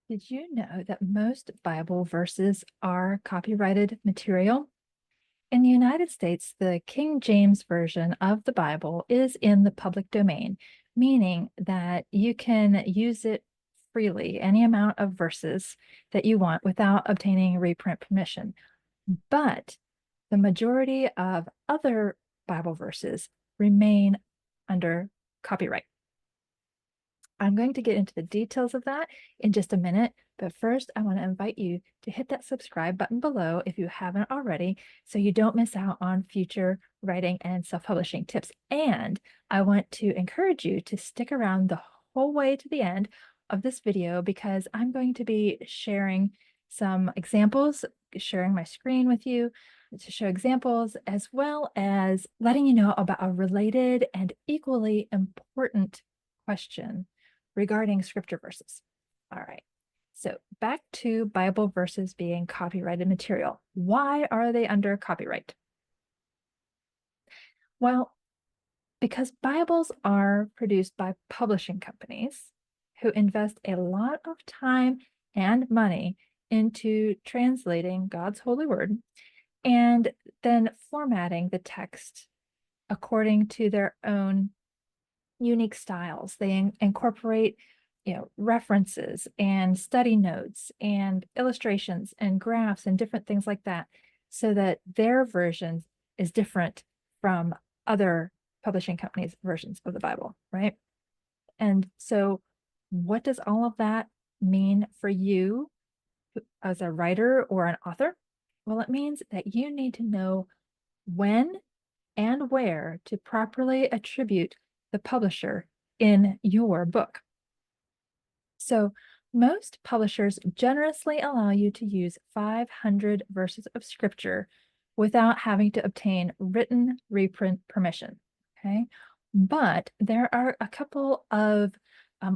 Did you know that most Bible verses are copyrighted material? In the United States, the King James Version of the Bible is in the public domain, meaning that you can use it freely, any amount of verses that you want without obtaining reprint permission. But the majority of other Bible verses remain under copyright. I'm going to get into the details of that in just a minute, but first I want to invite you to hit that subscribe button below if you haven't already, so you don't miss out on future writing and self-publishing tips. And I want to encourage you to stick around the whole way to the end of this video, because I'm going to be sharing some examples, sharing my screen with you to show examples, as well as letting you know about a related and equally important question regarding scripture verses. All right, so back to Bible verses being copyrighted material. Why are they under copyright? Well, because Bibles are produced by publishing companies who invest a lot of time and money into translating God's holy word and then formatting the text according to their own unique styles. They incorporate, references and study notes and illustrations and graphs and different things like that, so that their version is different from other publishing companies' versions of the Bible, right? And so what does all of that mean for you as a writer or an author? Well, it means that you need to know when and where to properly attribute the publisher in your book. So most publishers generously allow you to use 500 verses of scripture without having to obtain written reprint permission, okay? But there are a couple of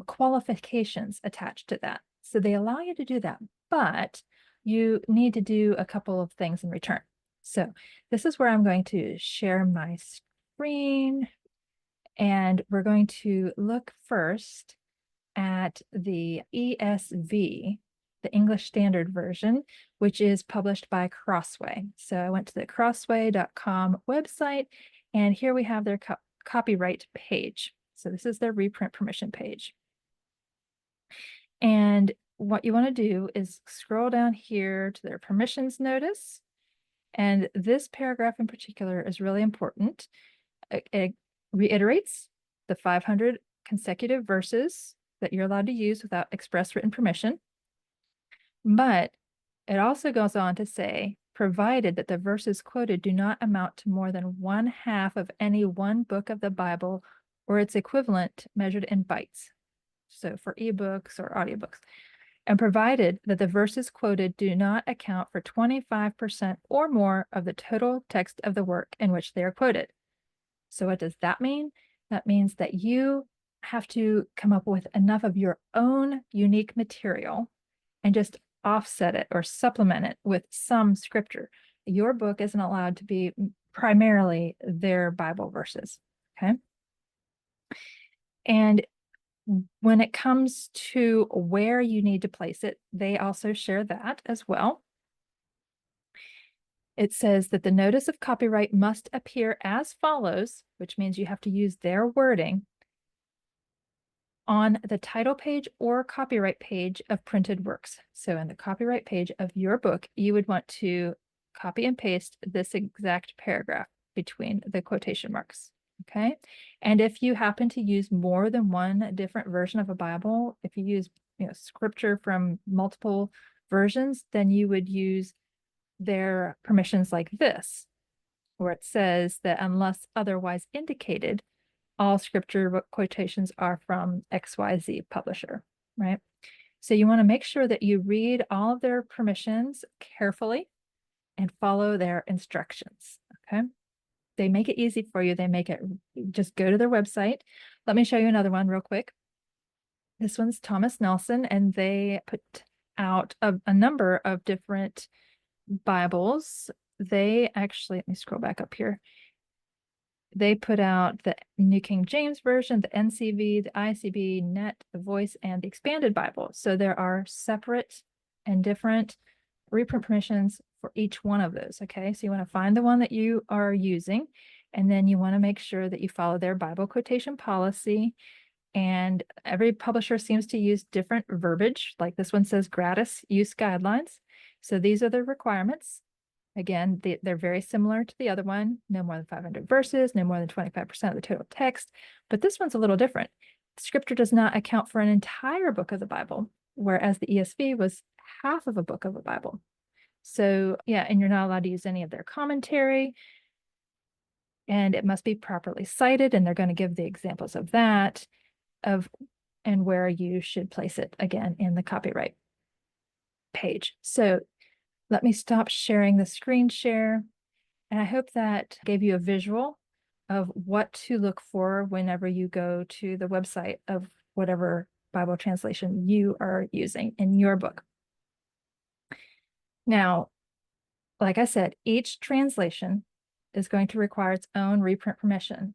qualifications attached to that. So they allow you to do that, but you need to do a couple of things in return. So this is where I'm going to share my screen, and we're going to look first at the ESV, the English Standard Version, which is published by Crossway. So I went to the crossway.com website, and here we have their copyright page. So this is their reprint permission page. And what you want to do is scroll down here to their permissions notice. And this paragraph in particular is really important. It reiterates the 500 consecutive verses that you're allowed to use without express written permission. But it also goes on to say, provided that the verses quoted do not amount to more than 1/2 of any one book of the Bible or its equivalent measured in bytes. So for ebooks or audiobooks. And provided that the verses quoted do not account for 25% or more of the total text of the work in which they are quoted. So what does that mean? That means that you have to come up with enough of your own unique material and just offset it or supplement it with some scripture. Your book isn't allowed to be primarily their Bible verses, okay? And when it comes to where you need to place it, they also share that as well. It says that the notice of copyright must appear as follows, which means you have to use their wording, on the title page or copyright page of printed works. So in the copyright page of your book, you would want to copy and paste this exact paragraph between the quotation marks. Okay. And if you happen to use more than one different version of a Bible, if you use scripture from multiple versions, then you would use their permissions like this, where it says that unless otherwise indicated, all scripture quotations are from XYZ publisher, right? So you want to make sure that you read all of their permissions carefully and follow their instructions, okay? They make it easy for you. They make it, just go to their website. Let me show you another one real quick. This one's Thomas Nelson, and they put out a number of different Bibles. They actually, let me scroll back up here. They put out the New King James Version, the NCV, the ICB, Net, the Voice, and the Expanded Bible. So there are separate and different reprint permissions for each one of those, okay? So you want to find the one that you are using, and then you want to make sure that you follow their Bible quotation policy. And every publisher seems to use different verbiage. Like this one says gratis use guidelines. So these are the requirements. Again, they're very similar to the other one. No more than 500 verses, no more than 25% of the total text. But this one's a little different. Scripture does not account for an entire book of the Bible, whereas the ESV was half of a book of the Bible. So yeah, and you're not allowed to use any of their commentary. And it must be properly cited. And they're going to give the examples of that, and where you should place it again in the copyright page. So let me stop sharing the screen share. And I hope that gave you a visual of what to look for whenever you go to the website of whatever Bible translation you are using in your book. Now, like I said, each translation is going to require its own reprint permission,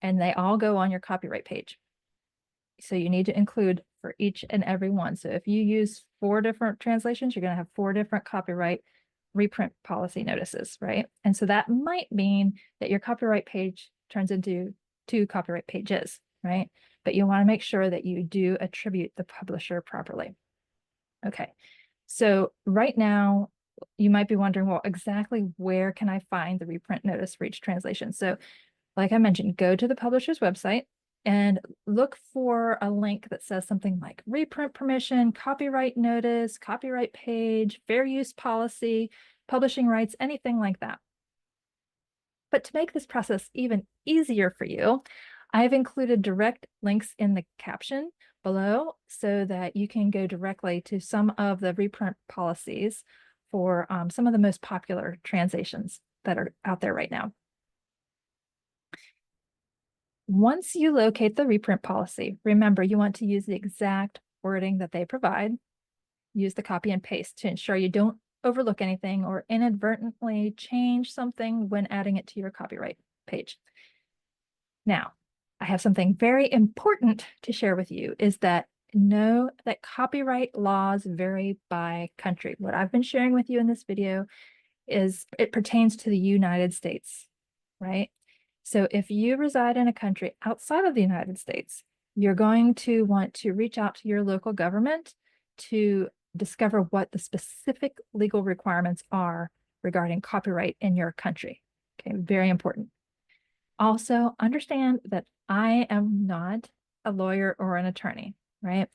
and they all go on your copyright page. So you need to include for each and every one. So if you use 4 different translations, you're going to have 4 different copyright reprint policy notices, right? And so that might mean that your copyright page turns into 2 copyright pages, right? But you want to make sure that you do attribute the publisher properly. Okay, so right now you might be wondering, well, exactly where can I find the reprint notice for each translation? So like I mentioned, go to the publisher's website and look for a link that says something like reprint permission, copyright notice, copyright page, fair use policy, publishing rights, anything like that. But to make this process even easier for you, I've included direct links in the caption below so that you can go directly to some of the reprint policies for some of the most popular translations that are out there right now. Once you locate the reprint policy, remember you want to use the exact wording that they provide. Use the copy and paste to ensure you don't overlook anything or inadvertently change something when adding it to your copyright page. Now, I have something very important to share with you, is that know that copyright laws vary by country. What I've been sharing with you in this video is it pertains to the United States, right? So if you reside in a country outside of the United States, you're going to want to reach out to your local government to discover what the specific legal requirements are regarding copyright in your country. Okay, very important. Also, understand that I am not a lawyer or an attorney, right?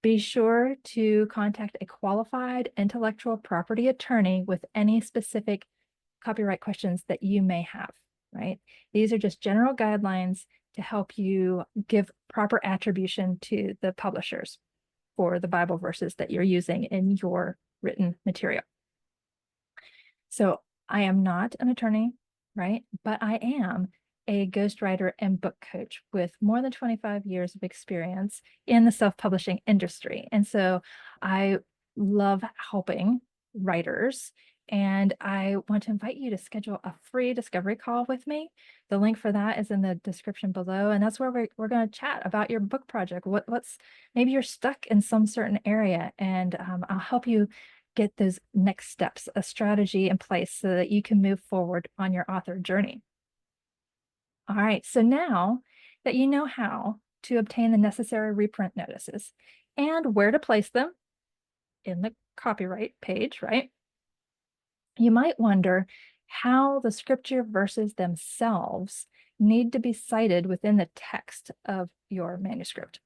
Be sure to contact a qualified intellectual property attorney with any specific copyright questions that you may have, right? These are just general guidelines to help you give proper attribution to the publishers for the Bible verses that you're using in your written material. So I am not an attorney, right? But I am a ghostwriter and book coach with more than 25 years of experience in the self-publishing industry. And so I love helping writers, and I want to invite you to schedule a free discovery call with me. The link for that is in the description below, and that's where we're going to chat about your book project. What's maybe you're stuck in some certain area, and I'll help you get those next steps, a strategy in place so that you can move forward on your author journey. All right, so now that you know how to obtain the necessary reprint notices and where to place them in the copyright page, right? You might wonder how the scripture verses themselves need to be cited within the text of your manuscript.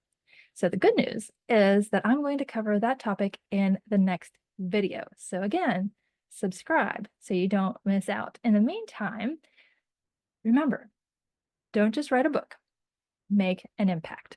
So the good news is that I'm going to cover that topic in the next video. So again, subscribe so you don't miss out. In the meantime, remember, don't just write a book, make an impact.